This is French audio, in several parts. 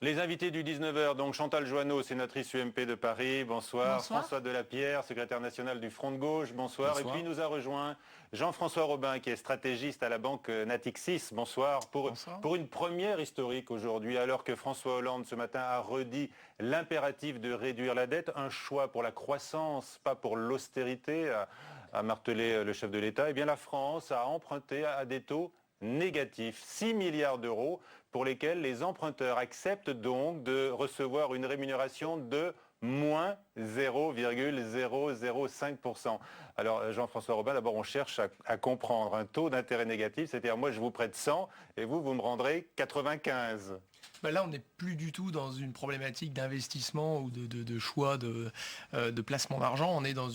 Les invités du 19h, donc Chantal Joanneau, sénatrice UMP de Paris, bonsoir. Bonsoir. François Delapierre, secrétaire national du Front de Gauche, bonsoir. Bonsoir. Et puis nous a rejoint Jean-François Robin, qui est stratégiste à la banque Natixis, bonsoir. Bonsoir. Pour une première historique aujourd'hui, alors que François Hollande ce matin a redit l'impératif de réduire la dette, un choix pour la croissance, pas pour l'austérité, a martelé le chef de l'État, eh bien la France a emprunté à des taux négatif, 6 milliards d'euros pour lesquels les emprunteurs acceptent donc de recevoir une rémunération de moins 0,005%. Alors Jean-François Robin, d'abord on cherche à comprendre un taux d'intérêt négatif, c'est-à-dire moi je vous prête 100 et vous me rendrez 95. Là, on n'est plus du tout dans une problématique d'investissement ou de choix de placement d'argent. On est dans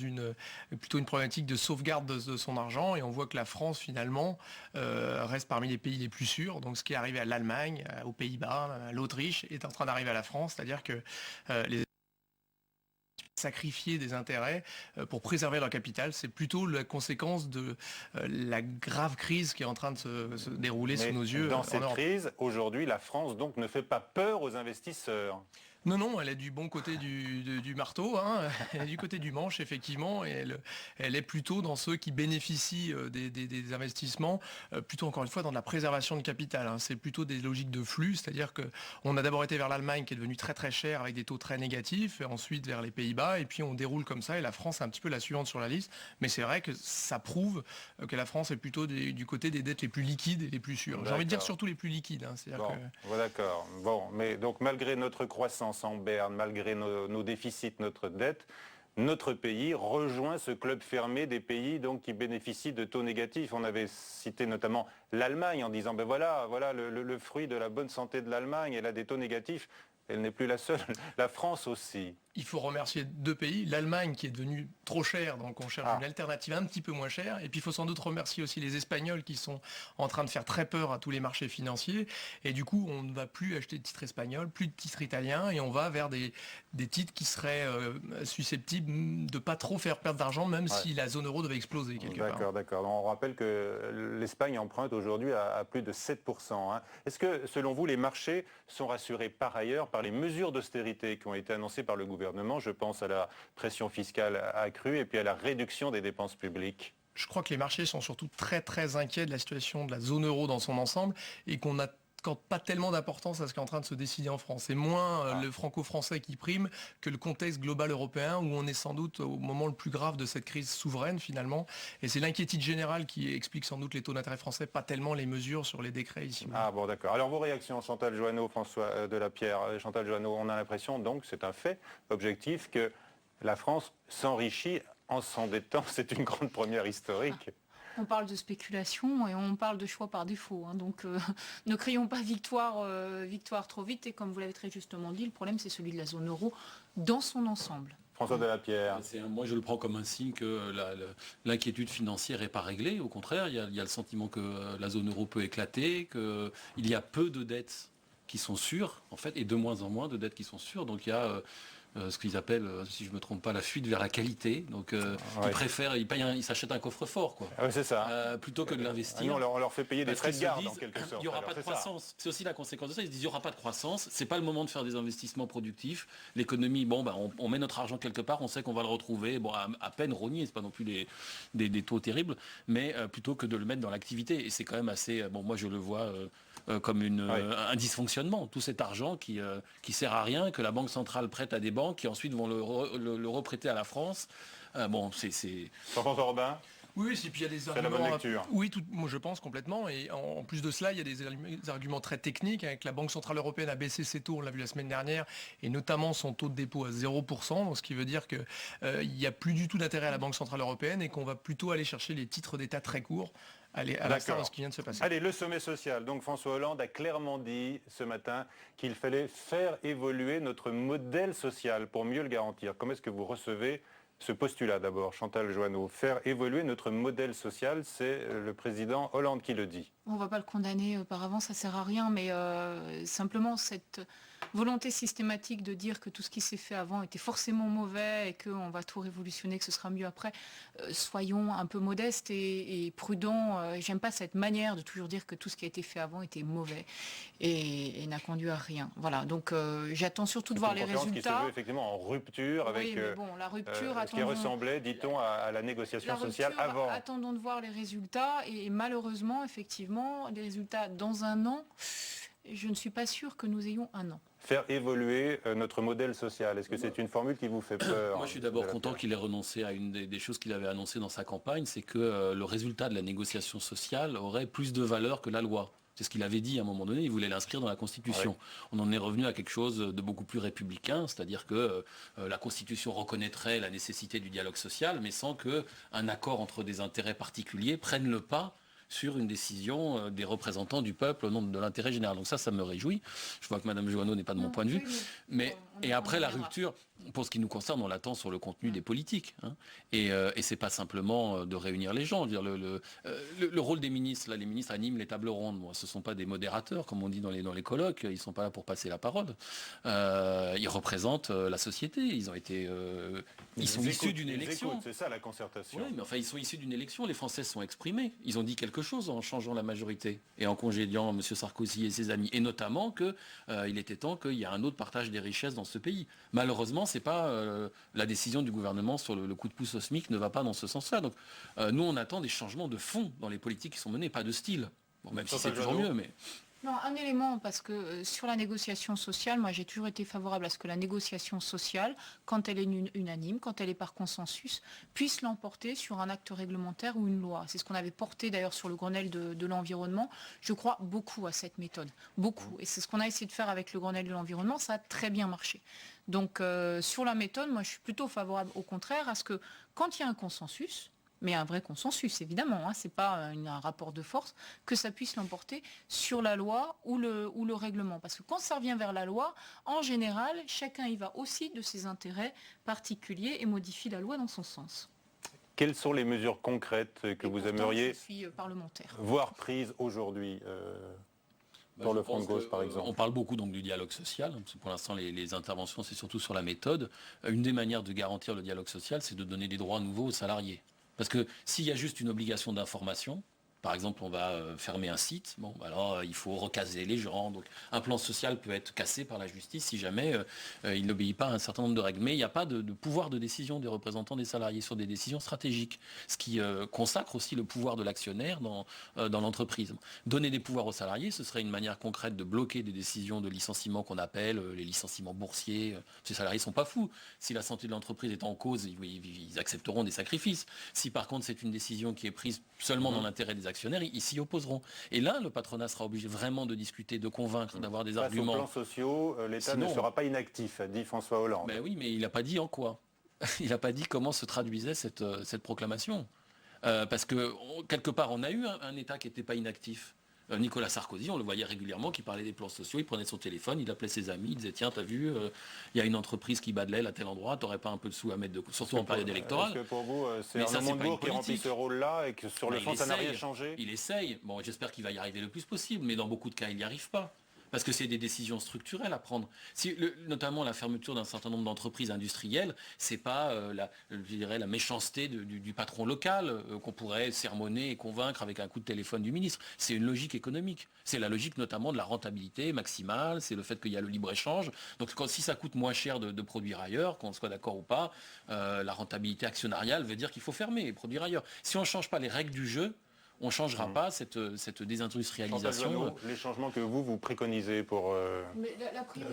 plutôt une problématique de sauvegarde de son argent. Et on voit que la France, finalement, reste parmi les pays les plus sûrs. Donc, ce qui est arrivé à l'Allemagne, aux Pays-Bas, à l'Autriche, est en train d'arriver à la France. C'est-à-dire que les sacrifier des intérêts pour préserver leur capital. C'est plutôt la conséquence de la grave crise qui est en train de se dérouler sous nos yeux. Dans cette crise, aujourd'hui, la France donc ne fait pas peur aux investisseurs. Non, elle est du bon côté du marteau, hein. Elle est du côté du manche, effectivement, et elle est plutôt dans ceux qui bénéficient des investissements, plutôt encore une fois dans la préservation de capital, hein. C'est plutôt des logiques de flux, c'est-à-dire qu'on a d'abord été vers l'Allemagne qui est devenue très très chère avec des taux très négatifs, et ensuite vers les Pays-Bas, et puis on déroule comme ça, et la France est un petit peu la suivante sur la liste, mais c'est vrai que ça prouve que la France est plutôt du côté des dettes les plus liquides et les plus sûres. J'ai envie de dire surtout les plus liquides, hein. D'accord. Bon, mais donc malgré notre croissance en berne, malgré nos déficits, notre dette, notre pays rejoint ce club fermé des pays donc, qui bénéficient de taux négatifs. On avait cité notamment l'Allemagne en disant voilà le fruit de la bonne santé de l'Allemagne, elle a des taux négatifs. Elle n'est plus la seule, la France aussi. Il faut remercier deux pays, l'Allemagne qui est devenue trop chère, donc on cherche une alternative un petit peu moins chère, et puis il faut sans doute remercier aussi les Espagnols qui sont en train de faire très peur à tous les marchés financiers, et du coup on ne va plus acheter de titres espagnols, plus de titres italiens, et on va vers des titres qui seraient susceptibles de pas trop faire perdre d'argent, même si la zone euro devait exploser quelque part. D'accord. On rappelle que l'Espagne emprunte aujourd'hui à plus de 7%. Hein. Est-ce que selon vous les marchés sont rassurés par ailleurs par les mesures d'austérité qui ont été annoncées par le gouvernement? Je pense à la pression fiscale accrue et puis à la réduction des dépenses publiques. Je crois que les marchés sont surtout très très inquiets de la situation de la zone euro dans son ensemble et qu'on n'accorde pas tellement d'importance à ce qui est en train de se décider en France. C'est moins le franco-français qui prime que le contexte global européen où on est sans doute au moment le plus grave de cette crise souveraine finalement. Et c'est l'inquiétude générale qui explique sans doute les taux d'intérêt français, pas tellement les mesures sur les décrets ici. D'accord. Alors vos réactions, Chantal Joanneau, François Delapierre. Chantal Joanneau, on a l'impression donc, c'est un fait objectif, que la France s'enrichit en s'endettant. C'est une grande première historique. On parle de spéculation et on parle de choix par défaut. Hein. Donc ne crions pas victoire trop vite. Et comme vous l'avez très justement dit, le problème c'est celui de la zone euro dans son ensemble. François Delapierre. Moi, je le prends comme un signe que l'inquiétude financière n'est pas réglée. Au contraire, il y a le sentiment que la zone euro peut éclater, qu'il y a peu de dettes qui sont sûres, en fait, et de moins en moins de dettes qui sont sûres. Donc il y a ce qu'ils appellent, si je ne me trompe pas, la fuite vers la qualité. Donc ils préfèrent, ils s'achètent un coffre-fort, quoi. C'est ça. Plutôt que de l'investir. On leur fait payer des frais de garde, en quelque sorte. Il n'y aura pas de croissance. C'est aussi la conséquence de ça. Ils se disent, il n'y aura pas de croissance. C'est pas le moment de faire des investissements productifs. L'économie, on met notre argent quelque part, on sait qu'on va le retrouver. À peine rogné, c'est pas non plus des taux terribles, mais plutôt que de le mettre dans l'activité. Et c'est quand même assez, moi je le vois comme un dysfonctionnement. Tout cet argent qui sert à rien, que la Banque centrale prête à des banques, qui ensuite vont le reprêter à la France. C'est... Jean-François Robin. Oui, et puis il y a des arguments. C'est la bonne lecture. Oui, moi je pense complètement. Et en plus de cela, il y a des arguments très techniques. Avec la Banque Centrale Européenne a baissé ses taux, on l'a vu la semaine dernière, et notamment son taux de dépôt à 0%, donc ce qui veut dire qu'il n'y a plus du tout d'intérêt à la Banque Centrale Européenne et qu'on va plutôt aller chercher les titres d'État très courts. Allez, à l'instar de ce qui vient de se passer. Allez, le sommet social. Donc François Hollande a clairement dit ce matin qu'il fallait faire évoluer notre modèle social pour mieux le garantir. Comment est-ce que vous recevez ce postulat d'abord, Chantal Joanneau? Faire évoluer notre modèle social, c'est le président Hollande qui le dit. On ne va pas le condamner par avant, ça ne sert à rien, mais simplement cette volonté systématique de dire que tout ce qui s'est fait avant était forcément mauvais et qu'on va tout révolutionner, que ce sera mieux après, soyons un peu modestes et prudents. J'aime pas cette manière de toujours dire que tout ce qui a été fait avant était mauvais et n'a conduit à rien. Voilà, donc j'attends surtout de voir les résultats. Qui se veut effectivement en rupture avec la rupture, ce qui ressemblait, dit-on, à la négociation sociale avant. Attendons de voir les résultats et malheureusement, effectivement, les résultats dans un an, je ne suis pas sûre que nous ayons un an. Faire évoluer notre modèle social, est-ce que c'est une formule qui vous fait peur? Moi, je suis d'abord content qu'il ait renoncé à une des choses qu'il avait annoncées dans sa campagne, c'est que le résultat de la négociation sociale aurait plus de valeur que la loi. C'est ce qu'il avait dit à un moment donné, il voulait l'inscrire dans la Constitution. Ouais. On en est revenu à quelque chose de beaucoup plus républicain, c'est-à-dire que la Constitution reconnaîtrait la nécessité du dialogue social, mais sans qu'un accord entre des intérêts particuliers prenne le pas sur une décision des représentants du peuple au nom de l'intérêt général. Donc ça me réjouit. Je vois que Mme Jouanneau n'est pas de mon point de vue. Mais après la rupture, pour ce qui nous concerne, on l'attend sur le contenu des politiques. Hein. Et c'est pas simplement de réunir les gens. Dire le rôle des ministres, là, les ministres animent les tables rondes. Bon, ce ne sont pas des modérateurs, comme on dit dans les colloques. Ils ne sont pas là pour passer la parole. Ils représentent la société. Ils ont été... ils sont issus d'une élection. C'est ça la concertation. Oui, mais enfin, ils sont issus d'une élection. Les Français se sont exprimés. Ils ont dit quelque chose en changeant la majorité et en congédiant M. Sarkozy et ses amis. Et notamment qu'il était temps qu'il y ait un autre partage des richesses dans ce pays. Malheureusement, c'est pas la décision du gouvernement sur le coup de pouce au SMIC ne va pas dans ce sens-là. Donc nous, on attend des changements de fond dans les politiques qui sont menées, pas de style. Bon, même si c'est toujours mieux, mais... Non, un élément, parce que sur la négociation sociale, moi j'ai toujours été favorable à ce que la négociation sociale, quand elle est unanime, quand elle est par consensus, puisse l'emporter sur un acte réglementaire ou une loi. C'est ce qu'on avait porté d'ailleurs sur le Grenelle de l'environnement. Je crois beaucoup à cette méthode, beaucoup. Et c'est ce qu'on a essayé de faire avec le Grenelle de l'environnement, ça a très bien marché. Donc sur la méthode, moi je suis plutôt favorable au contraire à ce que quand il y a un consensus, mais un vrai consensus, évidemment, hein, ce n'est pas un rapport de force, que ça puisse l'emporter sur la loi ou le règlement. Parce que quand ça revient vers la loi, en général, chacun y va aussi de ses intérêts particuliers et modifie la loi dans son sens. Quelles sont les mesures concrètes que vous aimeriez voir prises aujourd'hui pour le Front de gauche, par exemple? On parle beaucoup donc du dialogue social. Parce que pour l'instant, les interventions, c'est surtout sur la méthode. Une des manières de garantir le dialogue social, c'est de donner des droits nouveaux aux salariés. Parce que s'il y a juste une obligation d'information, par exemple, on va fermer un site, bon, alors il faut recaser les gens. Donc un plan social peut être cassé par la justice si jamais il n'obéit pas à un certain nombre de règles. Mais il n'y a pas de pouvoir de décision des représentants des salariés sur des décisions stratégiques, ce qui consacre aussi le pouvoir de l'actionnaire dans l'entreprise. Donner des pouvoirs aux salariés, ce serait une manière concrète de bloquer des décisions de licenciement qu'on appelle les licenciements boursiers. Ces salariés ne sont pas fous. Si la santé de l'entreprise est en cause, ils accepteront des sacrifices. Si par contre c'est une décision qui est prise seulement dans l'intérêt des actionnaires, ils s'y opposeront. Et là, le patronat sera obligé vraiment de discuter, de convaincre, d'avoir des arguments. Face aux plans sociaux, l'État ne sera pas inactif, dit François Hollande. Ben oui, mais il n'a pas dit en quoi. Il n'a pas dit comment se traduisait cette proclamation. Parce que, quelque part, on a eu un État qui n'était pas inactif. Nicolas Sarkozy, on le voyait régulièrement, qui parlait des plans sociaux, il prenait son téléphone, il appelait ses amis, il disait tiens, t'as vu, il y a une entreprise qui bat de l'aile à tel endroit, t'aurais pas un peu de sous à mettre, surtout en période électorale. Est-ce que pour vous, c'est Arnaud Montebourg qui remplit ce rôle-là et que sur le fond, ça n'a rien changé? Il essaye. Bon, j'espère qu'il va y arriver le plus possible, mais dans beaucoup de cas, il n'y arrive pas. Parce que c'est des décisions structurelles à prendre. Notamment la fermeture d'un certain nombre d'entreprises industrielles, c'est pas la méchanceté du patron local qu'on pourrait sermonner et convaincre avec un coup de téléphone du ministre. C'est une logique économique. C'est la logique notamment de la rentabilité maximale, c'est le fait qu'il y a le libre-échange. Donc si ça coûte moins cher de produire ailleurs, qu'on soit d'accord ou pas, la rentabilité actionnariale veut dire qu'il faut fermer et produire ailleurs. Si on ne change pas les règles du jeu, on ne changera pas cette désindustrialisation. Les changements que vous préconisez pour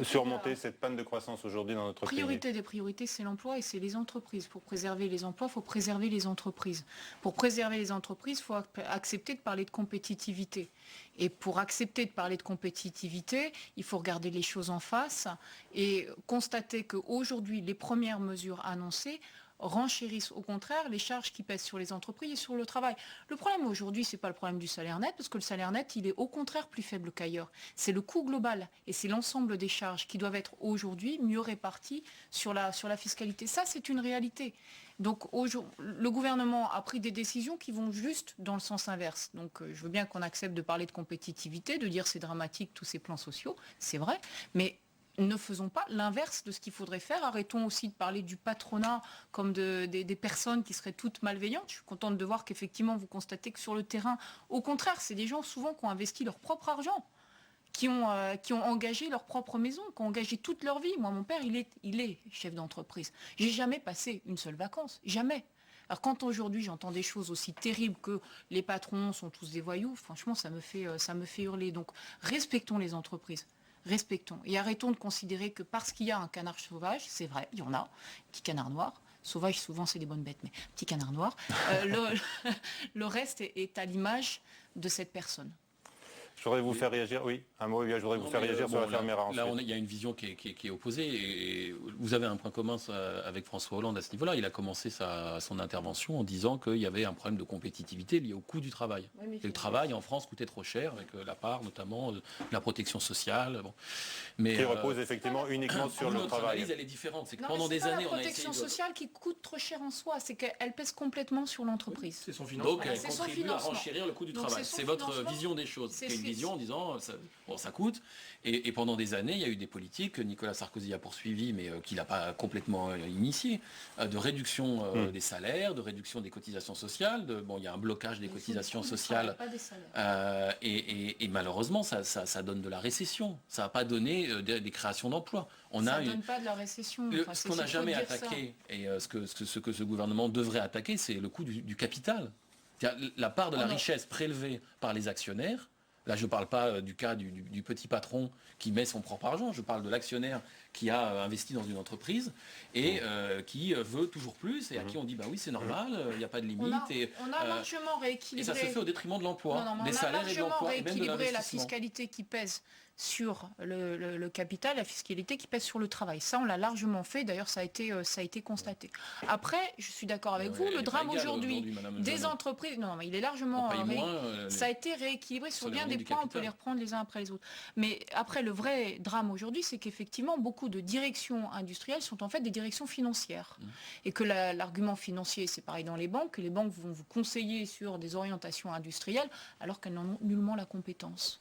surmonter cette panne de croissance aujourd'hui dans notre pays. La priorité des priorités, c'est l'emploi et c'est les entreprises. Pour préserver les emplois, il faut préserver les entreprises. Pour préserver les entreprises, il faut accepter de parler de compétitivité. Et pour accepter de parler de compétitivité, il faut regarder les choses en face et constater qu'aujourd'hui, les premières mesures annoncées renchérissent au contraire les charges qui pèsent sur les entreprises et sur le travail. Le problème aujourd'hui, ce n'est pas le problème du salaire net, parce que le salaire net, il est au contraire plus faible qu'ailleurs. C'est le coût global et c'est l'ensemble des charges qui doivent être aujourd'hui mieux réparties sur la fiscalité. Ça, c'est une réalité. Donc le gouvernement a pris des décisions qui vont juste dans le sens inverse. Donc je veux bien qu'on accepte de parler de compétitivité, de dire c'est dramatique tous ces plans sociaux, c'est vrai, mais ne faisons pas l'inverse de ce qu'il faudrait faire. Arrêtons aussi de parler du patronat comme des personnes qui seraient toutes malveillantes. Je suis contente de voir qu'effectivement vous constatez que sur le terrain, au contraire, c'est des gens souvent qui ont investi leur propre argent, qui ont engagé leur propre maison, qui ont engagé toute leur vie. Moi, mon père, il est chef d'entreprise. J'ai jamais passé une seule vacance, jamais. Alors quand aujourd'hui j'entends des choses aussi terribles que les patrons sont tous des voyous, franchement, ça me fait hurler. Donc respectons les entreprises. Respectons et arrêtons de considérer que parce qu'il y a un canard sauvage, c'est vrai, il y en a, petit canard noir, sauvage souvent c'est des bonnes bêtes, mais petit canard noir, le reste est à l'image de cette personne. Je voudrais vous faire réagir, oui, un mot, je voudrais vous faire réagir sur l'affaire Mera ensuite. Là, il y a une vision qui est opposée. Et vous avez un point commun avec François Hollande à ce niveau-là. Il a commencé son intervention en disant qu'il y avait un problème de compétitivité lié au coût du travail. Oui, et le travail en France coûtait trop cher, avec la part notamment de la protection sociale. Bon. Mais, qui repose effectivement uniquement sur le travail. L'analyse, elle est différente. C'est que pendant des années, on a essayé la protection sociale qui coûte trop cher en soi, c'est qu'elle pèse complètement sur l'entreprise. C'est son financement. Donc elle contribue à renchérir le coût du travail. C'est votre vision des choses. C'est une vision en disant ça coûte. Et pendant des années, il y a eu des politiques que Nicolas Sarkozy a poursuivies, mais qu'il n'a pas complètement initié, de réduction des salaires, de réduction des cotisations sociales. Il y a un blocage des cotisations sociales. Et malheureusement, ça donne de la récession. Ça n'a pas donné des créations d'emplois. Ça ne donne pas de la récession. Ce qu'on n'a jamais attaqué, et ce que ce gouvernement devrait attaquer, c'est le coût du capital. La part de la richesse prélevée par les actionnaires. Là, je ne parle pas du cas du petit patron qui met son propre argent. Je parle de l'actionnaire qui a investi dans une entreprise et qui veut toujours plus et à qui on dit bah oui, c'est normal, il n'y a pas de limite. On a largement rééquilibré. Et ça se fait au détriment de l'emploi, des salaires et de l'emploi et même de l'investissement. La fiscalité qui pèse sur le capital, la fiscalité qui pèse sur le travail. Ça, on l'a largement fait. D'ailleurs, ça a été constaté. Après, je suis d'accord avec vous. Le drame aujourd'hui des entreprises, non, mais il est largement. Ça a été rééquilibré sur bien des points. On peut les reprendre les uns après les autres. Mais après, le vrai drame aujourd'hui, c'est qu'effectivement, beaucoup de directions industrielles sont en fait des directions financières. Et que l'argument financier, c'est pareil dans les banques, que les banques vont vous conseiller sur des orientations industrielles alors qu'elles n'en ont nullement la compétence.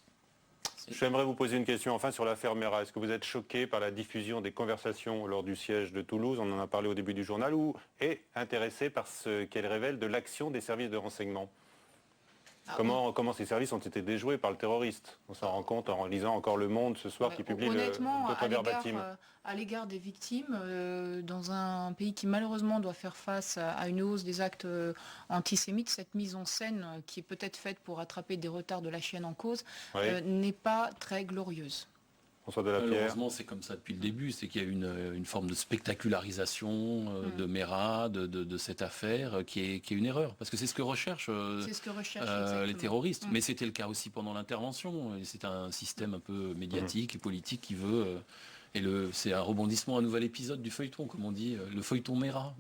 J'aimerais vous poser une question enfin sur l'affaire Mera. Est-ce que vous êtes choqué par la diffusion des conversations lors du siège de Toulouse, on en a parlé au début du journal, ou est intéressé par ce qu'elle révèle de l'action des services de renseignement ? Comment ces services ont été déjoués par le terroriste ? On s'en rend compte en lisant encore Le Monde ce soir qui publie votre verbatim. À l'égard des victimes, dans un pays qui malheureusement doit faire face à une hausse des actes antisémites, cette mise en scène qui est peut-être faite pour rattraper des retards de la chienne en cause n'est pas très glorieuse. Malheureusement, c'est comme ça depuis le début, c'est qu'il y a une forme de spectacularisation de Mera, de cette affaire, qui est une erreur. Parce que c'est ce que recherchent les terroristes. Mais c'était le cas aussi pendant l'intervention. C'est un système un peu médiatique et politique qui veut... c'est un rebondissement, un nouvel épisode du feuilleton, comme on dit, le feuilleton Mera.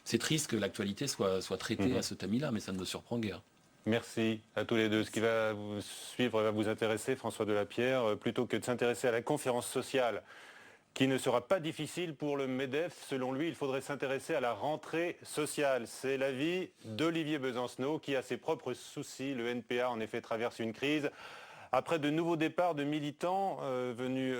C'est triste que l'actualité soit traitée à ce tamis-là, mais ça ne me surprend guère. Merci à tous les deux. Ce qui va vous suivre va vous intéresser, François Delapierre. Plutôt que de s'intéresser à la conférence sociale, qui ne sera pas difficile pour le MEDEF, selon lui, il faudrait s'intéresser à la rentrée sociale. C'est l'avis d'Olivier Besancenot, qui a ses propres soucis. Le NPA, en effet, traverse une crise. Après de nouveaux départs de militants venus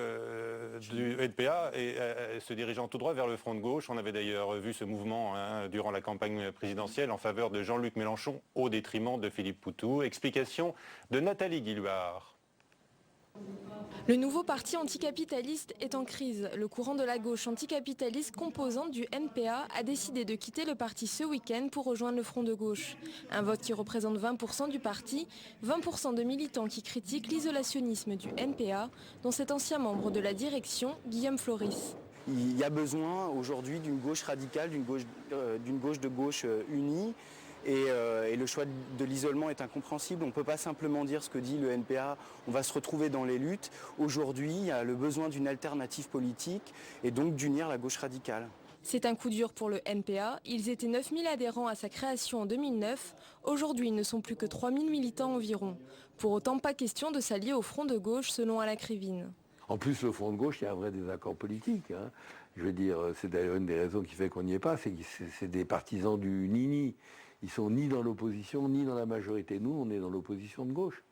du NPA et se dirigeant tout droit vers le front de gauche. On avait d'ailleurs vu ce mouvement durant la campagne présidentielle en faveur de Jean-Luc Mélenchon au détriment de Philippe Poutou. Explication de Nathalie Guillouard. Le nouveau parti anticapitaliste est en crise. Le courant de la gauche anticapitaliste composante du NPA a décidé de quitter le parti ce week-end pour rejoindre le front de gauche. Un vote qui représente 20% du parti, 20% de militants qui critiquent l'isolationnisme du NPA, dont cet ancien membre de la direction, Guillaume Floris. Il y a besoin aujourd'hui d'une gauche radicale, d'une gauche de gauche unie. Et le choix de l'isolement est incompréhensible. On ne peut pas simplement dire ce que dit le NPA, on va se retrouver dans les luttes. Aujourd'hui, il y a le besoin d'une alternative politique et donc d'unir la gauche radicale. C'est un coup dur pour le NPA. Ils étaient 9000 adhérents à sa création en 2009. Aujourd'hui, ils ne sont plus que 3000 militants environ. Pour autant, pas question de s'allier au front de gauche selon Alain Krivine. En plus, le Front de gauche, il y a un vrai désaccord politique. Hein. Je veux dire, c'est d'ailleurs une des raisons qui fait qu'on n'y est pas, c'est des partisans du ni-ni. Ils sont ni dans l'opposition, ni dans la majorité. Nous, on est dans l'opposition de gauche.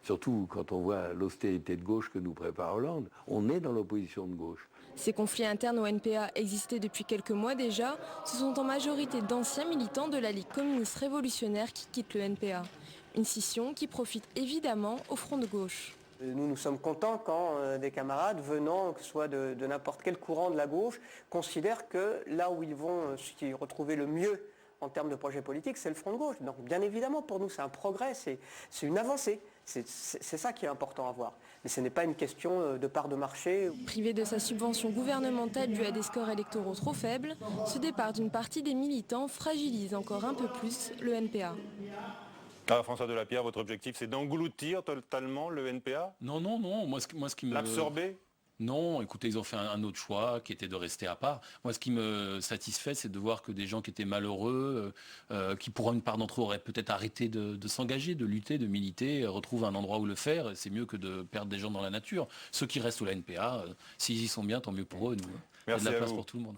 Surtout quand on voit l'austérité de gauche que nous prépare Hollande, on est dans l'opposition de gauche. Ces conflits internes au NPA existaient depuis quelques mois déjà. Ce sont en majorité d'anciens militants de la Ligue communiste révolutionnaire qui quittent le NPA. Une scission qui profite évidemment au Front de gauche. Nous sommes contents quand des camarades venant, que ce soit de n'importe quel courant de la gauche, considèrent que là où ils vont s'y retrouver le mieux en termes de projet politique, c'est le Front de gauche. Donc bien évidemment, pour nous, c'est un progrès, c'est une avancée. C'est ça qui est important à voir. Mais ce n'est pas une question de part de marché. Privé de sa subvention gouvernementale due à des scores électoraux trop faibles, ce départ d'une partie des militants fragilise encore un peu plus le NPA. Ah, François Delapierre, votre objectif, c'est d'engloutir totalement le NPA? Non. Moi, ce qui me... L'absorber? Non, écoutez, ils ont fait un autre choix qui était de rester à part. Moi, ce qui me satisfait, c'est de voir que des gens qui étaient malheureux, qui pour une part d'entre eux auraient peut-être arrêté de s'engager, de lutter, de militer, retrouvent un endroit où le faire. C'est mieux que de perdre des gens dans la nature. Ceux qui restent au NPA, s'ils y sont bien, tant mieux pour eux. Nous, il y a de la place pour tout le monde.